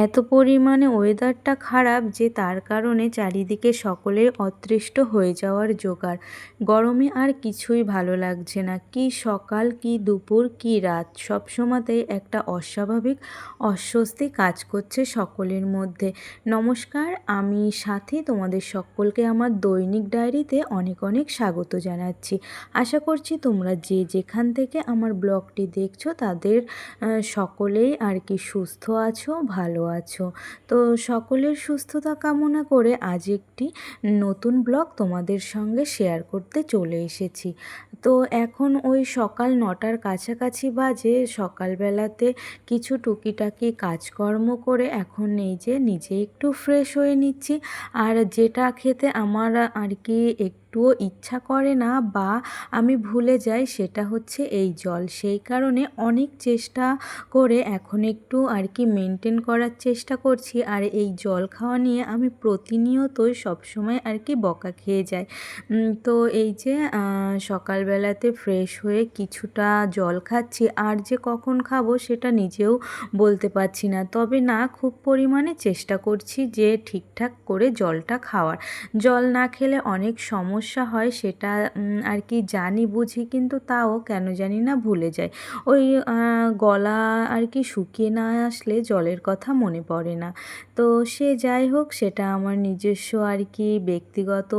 এত পরিমাণে ওয়েদারটা খারাপ যে তার কারণে চারিদিকে সকলের অতৃষ্ট হয়ে যাওয়ার জোগাড়। গরমে আর কিছুই ভালো লাগছে না। কি সকাল, কি দুপুর, কি রাত, সবসময়তেই একটা অস্বাভাবিক অস্বস্তি কাজ করছে সকলের মধ্যে। নমস্কার, আমি সাথী, তোমাদের সকলকে আমার দৈনিক ডায়েরিতে অনেক অনেক স্বাগত জানাচ্ছি। আশা করছি তোমরা যে যেখান থেকে আমার ব্লগটি দেখছো তাদের সকলেই আর কি সুস্থ আছো, ভালো আছো। তো সকলের সুস্থতা কামনা করে আজ একটি নতুন ব্লগ তোমাদের সঙ্গে শেয়ার করতে চলে এসেছি। তো এখন ওই সকাল 9টার কাছাকাছি বাজে। সকালবেলাতে কিছু টুকিটাকি কাজকর্ম করে এখন এই যে নিজে একটু ফ্রেশ হয়ে নিচ্ছি। আর যেটা খেতে আমার আর কি একটুও ইচ্ছা করে না বা আমি ভুলে যাই সেটা হচ্ছে এই জল। সেই কারণে অনেক চেষ্টা করে এখন একটু আর কি মেনটেন করার চেষ্টা করছি। আর এই জল খাওয়া নিয়ে আমি প্রতিনিয়তই সবসময় আর কি বকা খেয়ে যাই। তো এই যে সকালবেলাতে ফ্রেশ হয়ে কিছুটা জল খাচ্ছি, আর যে কখন খাবো সেটা নিজেও বলতে পারছি না। তবে না, খুব পরিমাণে চেষ্টা করছি যে ঠিকঠাক করে জলটা খাওয়ার। জল না খেলে অনেক সমস্যা হয় সেটা আর কি জানি বুঝি, কিন্তু তাও কেন জানি না ভুলে যাই। ওই গলা আর কি শুকিয়ে না আসলে জলের কথা মনে পড়ে না। তো সে যাই হোক, সেটা আমার নিজস্ব আর কি ব্যক্তিগত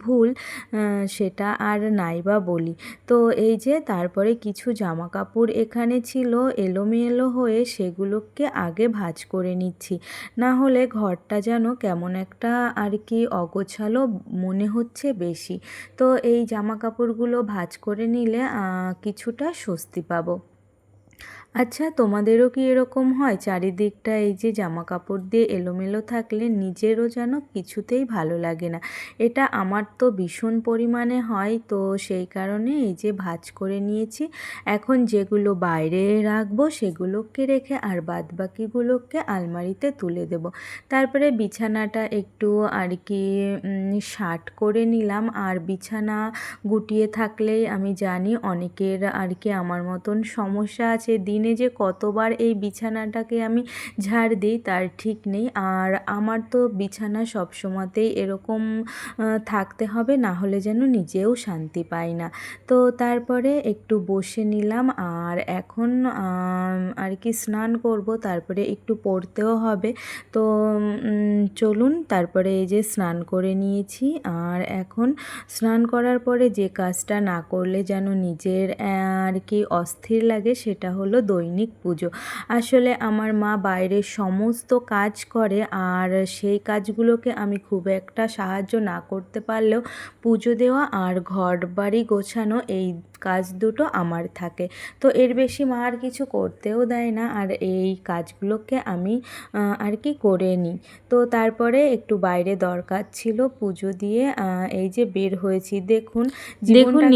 ভুল, সেটা আর নাই বা বলি। তো এই যে তারপরে কিছু জামা কাপড় এখানে ছিল এলোমেলো হয়ে, সেগুলোকে আগে ভাঁজ করে নিচ্ছি। না হলে ঘরটা যেন কেমন একটা আর কি অগোছালো মনে হচ্ছে বেশি। তো এই জামা কাপড়গুলো ভাঁজ করে নিলে কিছুটা স্বস্তি পাবো। আচ্ছা, তোমাদেরও কি এরকম হয়? চারিদিকটা এই যে জামা কাপড় দিয়ে এলোমেলো থাকলে নিজেরও যেন কিছুতেই ভালো লাগে না। এটা আমার তো ভীষণ পরিমাণে হয়। তো সেই কারণে এই যে ভাঁজ করে নিয়েছি। এখন যেগুলো বাইরে রাখবো সেগুলোকে রেখে আর বাদবাকিগুলোকে আলমারিতে তুলে দেব। তারপরে বিছানাটা একটু আর কি শার্ট করে নিলাম। আর বিছানা গুটিয়ে থাকলেই আমি জানি অনেকের আর কি আমার মতন সমস্যা আছে। দিনে যে কতবার এই বিছানাটাকে আমি ঝাড় দিই তার ঠিক নেই। আর আমার তো বিছানা সবসময়তেই এরকম থাকতে হবে, না হলে যেন নিজেও শান্তি পাই না। তো তারপরে একটু বসে নিলাম। আর এখন আর কি স্নান করব, তারপরে একটু পড়তেও হবে। তো চলুন, তারপরে এই যে স্নান করে নিয়েছি। আর এখন স্নান করার পরে যে কাজটা না করলে যেন নিজের আর কি অস্থির লাগে সেটা হলো দৈনিক পুজো। আসলে আমার মা বাইরের সমস্ত কাজ করে, আর সেই কাজগুলোকে আমি খুব একটা সাহায্য না করতে পারলেও পুজো দেওয়া আর ঘর বাড়ি গোছানো এই কাজ দুটো আমার থাকে। তো এর বেশি মা আর কিছু করতেও দেয় না, আর এই কাজগুলোকে আমি আর কি করে নিই। তো তারপরে একটু বাইরে দরকার ছিল, পুজো দিয়ে এই যে বের হয়েছি। দেখুন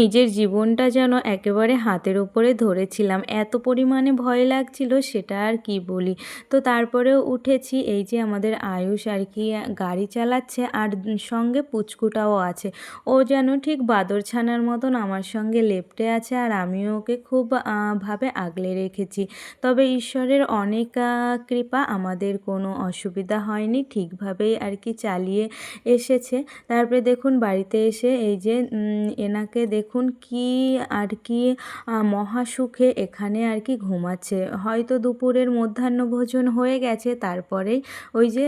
নিজের জীবনটা যেন একেবারে হাতের উপরে ধরেছিলাম। এত পরিমাণে ভয় লাগছিল সেটা আর কি বলি। তো তারপরেও উঠেছি। এই যে আমাদের আয়ুষ আর কি গাড়ি চালাচ্ছে, আর সঙ্গে পুচকুটাও আছে। ও যেন ঠিক বাদরছানার মতন আমার সঙ্গে লেপ্টে আছে, আর আমিও ওকে খুব ভাবে আগলে রেখেছি। তবে ঈশ্বরের অনেক কৃপা, আমাদের কোনো অসুবিধা হয়নি, ঠিকভাবেই আর কি চালিয়ে এসেছে। তারপরে দেখুন বাড়িতে এসে এই যে এনাকে দেখুন কি আর কি মহাসুখে এখানে আর কি ঘুমাচ্ছে। হয়তো দুপুরের মধ্যাহ্নভোজন হয়ে গেছে, তারপরেই ওই যে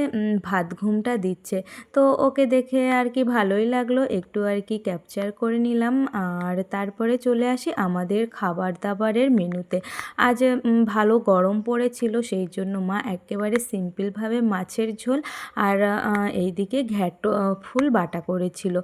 ভাত ঘুমটা দিচ্ছে। তো ওকে দেখে আর কি ভালোই লাগলো, একটু আর কি ক্যাপচার করে নিলাম। আর তারপরে চলে আসি আমাদের খাবার দাবারের মেনুতে। আজ ভালো গরম পড়েছিল, সেই জন্য মা একেবারে সিম্পলভাবে মাছের ঝোল আর এইদিকে ফুল বাটা করেছিল।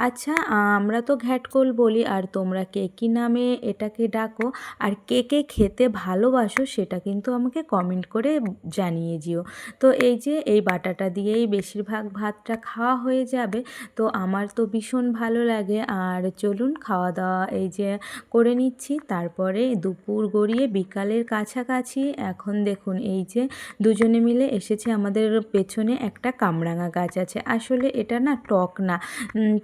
আচ্ছা, আমরা তো ঘ্যাটকোল বলি, আর তোমরা কে কী নামে এটাকে ডাকো, আর কে কে খেতে ভালোবাসো সেটা কিন্তু আমাকে কমেন্ট করে জানিয়ে দিও। তো এই যে এই বাটাটা দিয়েই বেশিরভাগ ভাতটা খাওয়া হয়ে যাবে। তো আমার তো ভীষণ ভালো লাগে। আর চলুন খাওয়া দাওয়া এই যে করে নিচ্ছি। তারপরে দুপুর গড়িয়ে বিকালের কাছাকাছি এখন দেখুন এই যে দুজনে মিলে এসেছে, আমাদের পেছনে একটা কামরাঙা গাছ আছে। আসলে এটা না টক না,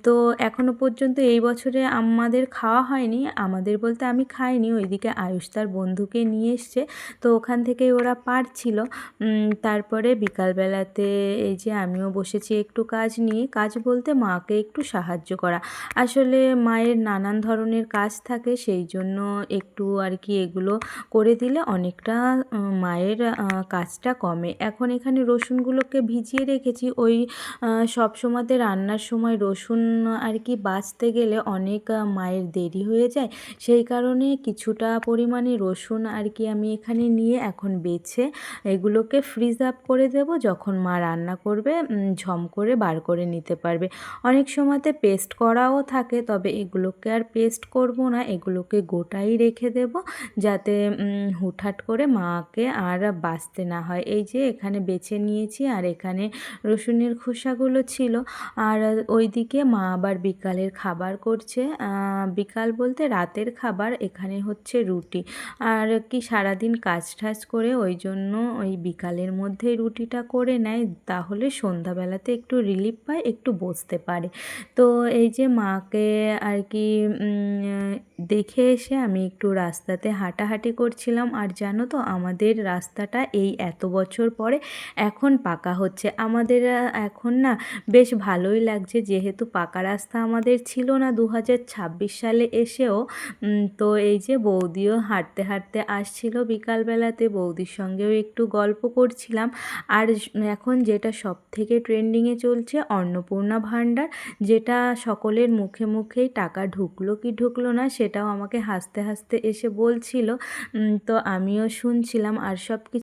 তো এখনো পর্যন্ত এই বছরে আমাদের খাওয়া হয়নি। আমাদের বলতে আমি খাইনি, ওইদিকে আয়ুষ তার বন্ধুকে নিয়ে এসছে, তো ওখান থেকেই ওরা পাড়ছিল। তারপরে বিকালবেলাতে এই যে আমিও বসেছি একটু কাজ নিয়ে, কাজ বলতে মাকে একটু সাহায্য করা। আসলে মায়ের নানান ধরনের কাজ থাকে, সেই জন্য একটু আর কি এগুলো করে দিলে অনেকটা মায়ের কাজটা কমে। এখন এখানে রসুনগুলোকে ভিজিয়ে রেখেছি, ওই সব সময়তে রান্নার সময় রসুন আর কি বাছতে গেলে অনেক মায়ের দেরি হয়ে যায়, সেই কারণে কিছুটা পরিমাণে রসুন আর কি আমি এখানে নিয়ে এখন বেছে এগুলোকে ফ্রিজ আপ করে দেব, যখন মা রান্না করবে ঝম করে বার করে নিতে পারবে। অনেক সময়তে পেস্ট করাও থাকে, তবে এগুলোকে আর পেস্ট করব না, এগুলোকে গোটাই রেখে দেব, যাতে হুটহাট করে মাকে আর বাছতে না হয়। এই যে এখানে বেছে নিয়েছি, আর এখানে রসুনের খোসাগুলো ছিল। আর ওইদিকে মা আবার বিকালের খাবার করছে, বিকাল বলতে রাতের খাবার। এখানে হচ্ছে রুটি, আর কি সারাদিন কাজ টাজ করে ওই জন্য ওই বিকালের মধ্যেই রুটিটা করে নেয়, তাহলে সন্ধ্যাবেলাতে একটু রিলিফ পায়, একটু বসতে পারে। তো এই যে মাকে আর কি দেখে এসে আমি একটু রাস্তাতে হাঁটাহাঁটি করছিলাম। আর জানো তো আমাদের রাস্তাটা এই এত বছর পরে এখন পাকা হচ্ছে, আমাদের এখন না বেশ ভালোই লাগছে, যেহেতু পাকা রাস্তা আমাদের ছিল না 2026 সালে এসেও। তো এই যে বৌদিও হাঁটতে হাঁটতে আসছিল বিকালবেলাতে, বৌদির সঙ্গেও একটু গল্প করছিলাম। আর এখন যেটা সব থেকে ট্রেন্ডিংয়ে চলছে অন্নপূর্ণা ভাণ্ডার, যেটা সকলের মুখে মুখেই টাকা ঢুকলো কি ঢুকলো না সেটাও আমাকে হাসতে হাসতে এসে বলছিল, তো আমিও শুনছিলাম। আর সব কিছু